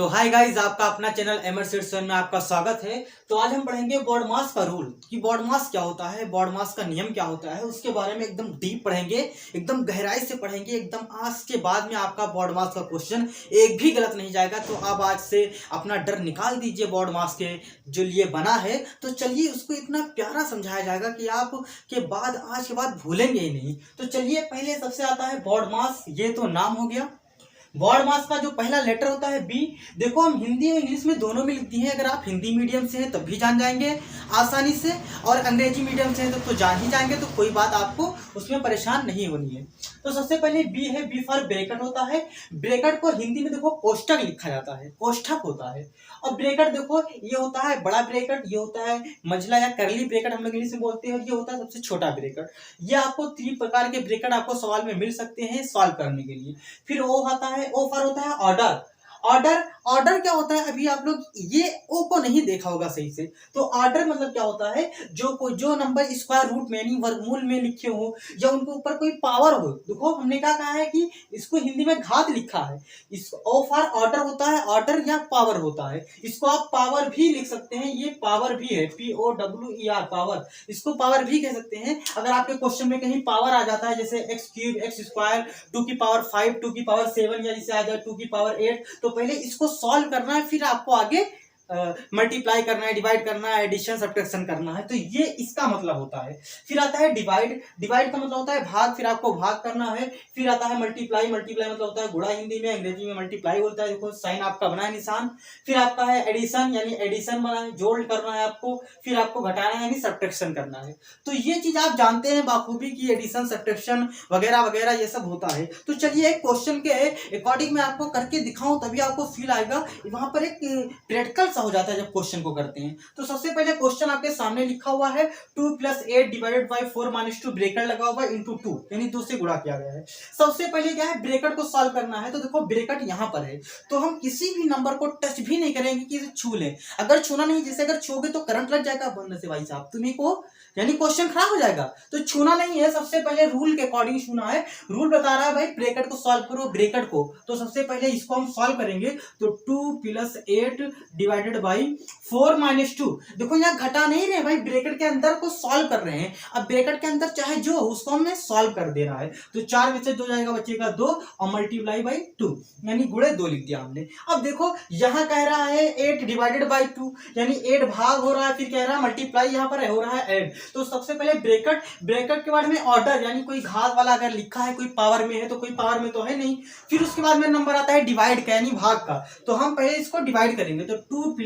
तो hi guys, आपका अपना चैनल एमर सीड्स में आपका स्वागत है। तो आज हम पढ़ेंगे बॉड मास का रूल कि बॉड मास क्या होता है, बॉड मास का नियम क्या होता है, उसके बारे में एकदम डीप पढ़ेंगे, एकदम गहराई से पढ़ेंगे। एकदम आज के बाद में आपका बॉड मास का क्वेश्चन एक भी गलत नहीं जाएगा। तो आप आज से अपना डर निकाल दीजिए बॉड मास के जो लिए बना है। तो चलिए उसको इतना प्यारा समझाया जाएगा कि आप के बाद आज के बाद भूलेंगे ही नहीं। तो चलिए पहले सबसे आता है बॉड मास। ये तो नाम हो गया। बॉड मास का जो पहला लेटर होता है बी। देखो हम हिंदी और इंग्लिश में दोनों में लिखती हैं। अगर आप हिंदी मीडियम से हैं तब भी जान जाएंगे आसानी से, और अंग्रेजी मीडियम से हैं तो जान ही जाएंगे। तो कोई बात आपको उसमें परेशान नहीं होनी है। तो सबसे पहले बी है, बी फॉर ब्रैकेट होता है। ब्रैकेट को हिंदी में देखो कोष्ठक लिखा जाता है, कोष्ठक होता है। और ब्रैकेट देखो ये होता है बड़ा ब्रैकेट, ये होता है मंझला या करली ब्रैकेट हम लोग इंग्लिश में बोलते हैं, और ये होता है सबसे छोटा ब्रैकेट। ये आपको 3 प्रकार के ब्रैकेट आपको सवाल में मिल सकते हैं सॉल्व करने के लिए। फिर ओ आता है, ओ फॉर होता है ऑर्डर। ऑर्डर ऑर्डर क्या होता है, अभी आप लोग ये ओ को नहीं देखा होगा सही से। तो ऑर्डर मतलब क्या होता है, जो नंबर स्क्वायर रूट में यानी वर्गमूल में लिखे हो या उनके ऊपर कोई पावर हो। देखो हमने क्या कहा है कि इसको हिंदी में घात लिखा है। इस ओ फॉर ऑर्डर होता है, ऑर्डर या पावर होता है। इसको आप पावर भी लिख सकते हैं, ये पावर भी है, POWER पावर। इसको पावर भी कह सकते हैं। अगर आपके क्वेश्चन में कहीं पावर आ जाता है जैसे x³ x² 2 की पावर 5 2 की पावर 7 या जिसे आ जाए 2 की पावर 8, तो पहले इसको सॉल्व करना है, फिर आपको आगे मल्टीप्लाई करना है, डिवाइड करना है, एडिशन सब्ट्रैक्शन करना है। तो ये इसका मतलब होता है। फिर आता है डिवाइड। डिवाइड का मतलब होता है भाग, फिर आपको भाग करना है। फिर आता है मल्टीप्लाई। मल्टीप्लाई मतलब होता है गुणा हिंदी में, अंग्रेजी में मल्टीप्लाई बोलता है। देखो साइन आपका बना है निशान। फिर आपका है एडिशन, यानी एडिशन बना है, जोड़ करना है आपको। फिर आपको घटाना है यानी सब्ट्रैक्शन करना है। तो ये चीज आप जानते हैं बाखूबी की एडिशन सब्ट्रैक्शन वगैरह वगैरह ये सब होता है। तो चलिए एक क्वेश्चन के अकॉर्डिंग मैं आपको करके दिखाऊं, तभी आपको फील आएगा। वहां पर एक प्रैक्टिकल हो जाता है जब क्वेश्चन को करते हैं। तो सबसे पहले क्वेश्चन आपके सामने लिखा हुआ है 2 + 8 डिवाइडेड बाय 4 - 2 ब्रैकेट लगा हुआ है इंटू 2 यानी 2 से गुणा किया गया है। सबसे पहले क्या है, ब्रैकेट को सॉल्व करना है। तो देखो ब्रैकेट यहाँ पर है, तो हम किसी भी नंबर को टच भी नहीं करेंगे कि इसे छू लें। अगर छूना नहीं, जैसे अगर छूओगे तो करंट लग जाएगा बंद से भाई साहब, तुम्ही को यानी क्वेश्चन खराब हो जाएगा। तो छूना नहीं है, सबसे पहले रूल के अकॉर्डिंग छूना है। रूल बता रहा है भाई ब्रैकेट को सॉल्व करो, ब्रैकेट को। तो सबसे पहले इसको हम सॉल्व करेंगे। तो 2 + 8 डिवाइडेड बाई 4 - 2। देखो यहाँ घटा नहीं रहे भाई, ब्रैकेट के अंदर को सॉल्व कर रहे हैं। अब ब्रैकेट के अंदर चाहे जो उसको हमने सॉल्व कर देना है। तो 4 में से 2 जाएगा, बचेगा 2, और मल्टीप्लाई बाई 2 यानी गुणे 2 लिख दिया हमने। अब देखो यहाँ कह रहा है 8 डिवाइडेड बाई 2 यानी 8 भाग हो रहा है, फिर कह रहा है मल्टीप्लाई यहाँ पर हो रहा है ऐड। तो सबसे पहले ब्रैकेट, ब्रैकेट के बाद में ऑर्डर यानी कोई घात वाला अगर लिखा है, कोई पावर में है तो कोई पावर में तो है नहीं। फिर उसके बाद में नंबर आता है डिवाइड का यानी भाग का। तो हम पहले इसको डिवाइड करेंगे। तो 2 +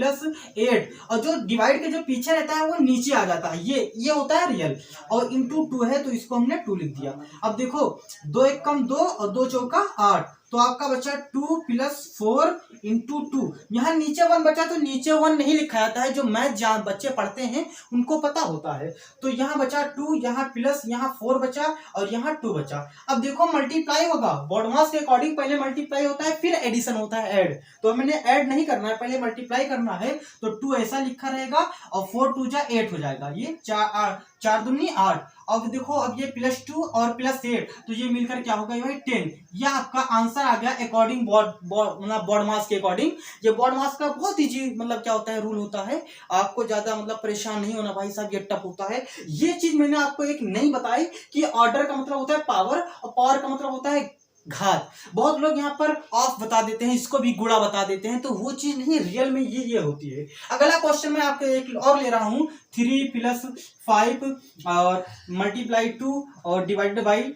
8, और जो डिवाइड के जो पीछे रहता है वो नीचे आ जाता है, ये होता है रियल, और इंटू 2 है तो इसको हमने 2 लिख दिया। अब देखो 2 × 1 = 2 और 2 × 4 = 8, तो आपका बचा 2 + 4 × 2। यहाँ नीचे 1 बचा, तो नीचे 1 नहीं लिखा जाता है। जो मैथ बच्चे पढ़ते हैं उनको पता होता है। तो यहाँ बचा 2, यहाँ प्लस, यहाँ 4 बचा, और यहाँ 2 बचा। अब देखो मल्टीप्लाई होगा बॉड मास के अकॉर्डिंग, पहले मल्टीप्लाई होता है फिर एडिशन होता है ऐड। तो हमें ऐड नहीं करना है, पहले मल्टीप्लाई करना है। तो 2 ऐसा लिखा रहेगा, और 4 × 2 = 8 हो जाएगा। ये 4 दूनी 8। अब देखो अब ये +2 और +8, तो ये मिलकर क्या होगा भाई 10। यह आपका आंसर आ गया अकॉर्डिंग बॉड मास के अकॉर्डिंग। ये बॉड मास का बहुत ही चीज मतलब क्या होता है, रूल होता है। आपको ज्यादा मतलब परेशान नहीं होना भाई साहब, ये टफ होता है। ये चीज मैंने आपको एक नहीं बताई कि ऑर्डर का मतलब होता है पावर, और पावर का मतलब होता है घात। बहुत लोग यहाँ पर ऑफ बता देते हैं, इसको भी गुणा बता देते हैं, तो वो चीज नहीं, रियल में ये होती है। अगला क्वेश्चन मैं आपको एक और ले रहा हूँ, 3 + 5 और मल्टीप्लाई 2 और डिवाइडेड बाई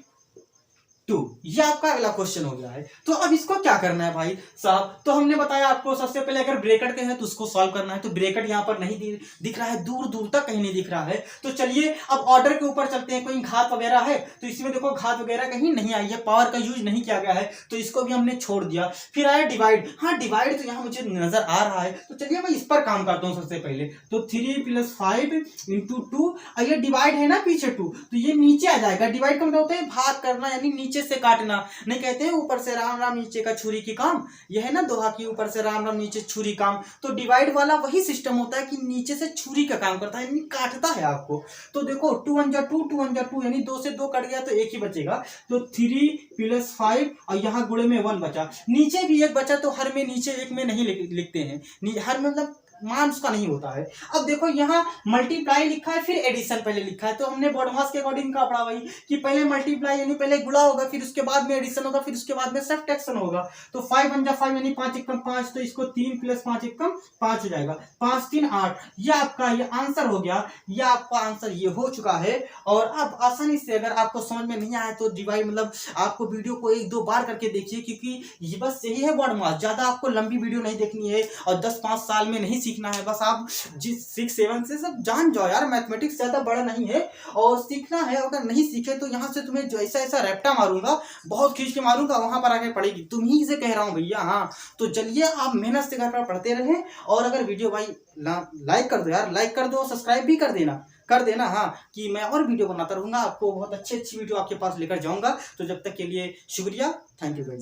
2। ये आपका अगला क्वेश्चन हो गया है। तो अब इसको क्या करना है भाई साहब, तो हमने बताया आपको सबसे पहले अगर ब्रैकेट के है तो उसको सॉल्व करना है। तो ब्रैकेट यहाँ पर नहीं दिख रहा है, दूर दूर तक कहीं नहीं दिख रहा है। तो चलिए अब ऑर्डर के ऊपर चलते हैं। कोई घात वगैरह है तो इसमें देखो घात वगैरह कहीं नहीं आई है, पावर का यूज नहीं किया गया है, तो इसको भी हमने छोड़ दिया। फिर आया डिवाइड। हाँ डिवाइड तो यहाँ मुझे नजर आ रहा है, तो चलिए मैं इस पर काम करता हूँ सबसे पहले। तो 3 + 5 × 2, और ये डिवाइड है ना पीछे 2, तो ये नीचे आ जाएगा। डिवाइड का मतलब होता है भाग करना, यानी नीचे नीचे से काटना। नहीं कहते हैं ऊपर से राम राम नीचे का छुरी की काम, यह है ना दोहा की ऊपर से राम राम नीचे छुरी काम। तो डिवाइड वाला वही सिस्टम होता है कि नीचे से छुरी का काम करता है, यानी काटता है आपको। तो देखो 2 1 जा 2, 2 1 जा 2, यानी 2 से 2 कट गया तो एक ही बचेगा। तो 3 + 5 और यहाँ गुणे में 1 बचा, नीचे भी एक बचा। तो हर में नीचे एक में नहीं लिखते हैं, हर में मतलब मान उसका नहीं होता है। अब देखो यहाँ मल्टीप्लाई लिखा है, फिर एडिशन पहले लिखा है। तो हमने बॉडमास के अकॉर्डिंग का पढ़ा वही कि पहले मल्टीप्लाई यानी पहले गुणा होगा, फिर उसके बाद में एडिशन होगा, फिर उसके बाद में सब्ट्रैक्शन होगा। तो 5 1 जा 5 यानी 5 1 5, तो इसको 3 + 5 1 5 हो जाएगा। 5 3 8, ये आपका ये आंसर हो गया। ये आपका आंसर ये हो चुका है। और अब आसानी से अगर आपको समझ में नहीं आया तो डिवाइड मतलब आपको वीडियो को 1-2 बार करके देखिए, क्योंकि ये बस यही है बॉडमास। ज्यादा आपको लंबी वीडियो नहीं देखनी है और 10-5 साल में नहीं सीखना है। बस आप 6-7 से सब जान जाओ यार, मैथमेटिक्स ज्यादा बड़ा नहीं है और सीखना है। अगर नहीं सीखे तो यहाँ से तुम्हें जो ऐसा ऐसा रैप्टा मारूंगा, बहुत खींच के मारूंगा, वहां पर आके पड़ेगी। तुम ही से कह रहा हूँ भैया। हाँ तो चलिए आप मेहनत से घर पर पढ़ते रहें। और अगर वीडियो भाई लाइक कर दो यार, लाइक कर दो, सब्सक्राइब भी कर देना। हाँ कि मैं और वीडियो बनाता रहूंगा, आपको बहुत अच्छी वीडियो आपके पास लेकर जाऊंगा। तो जब तक के लिए शुक्रिया, थैंक यू।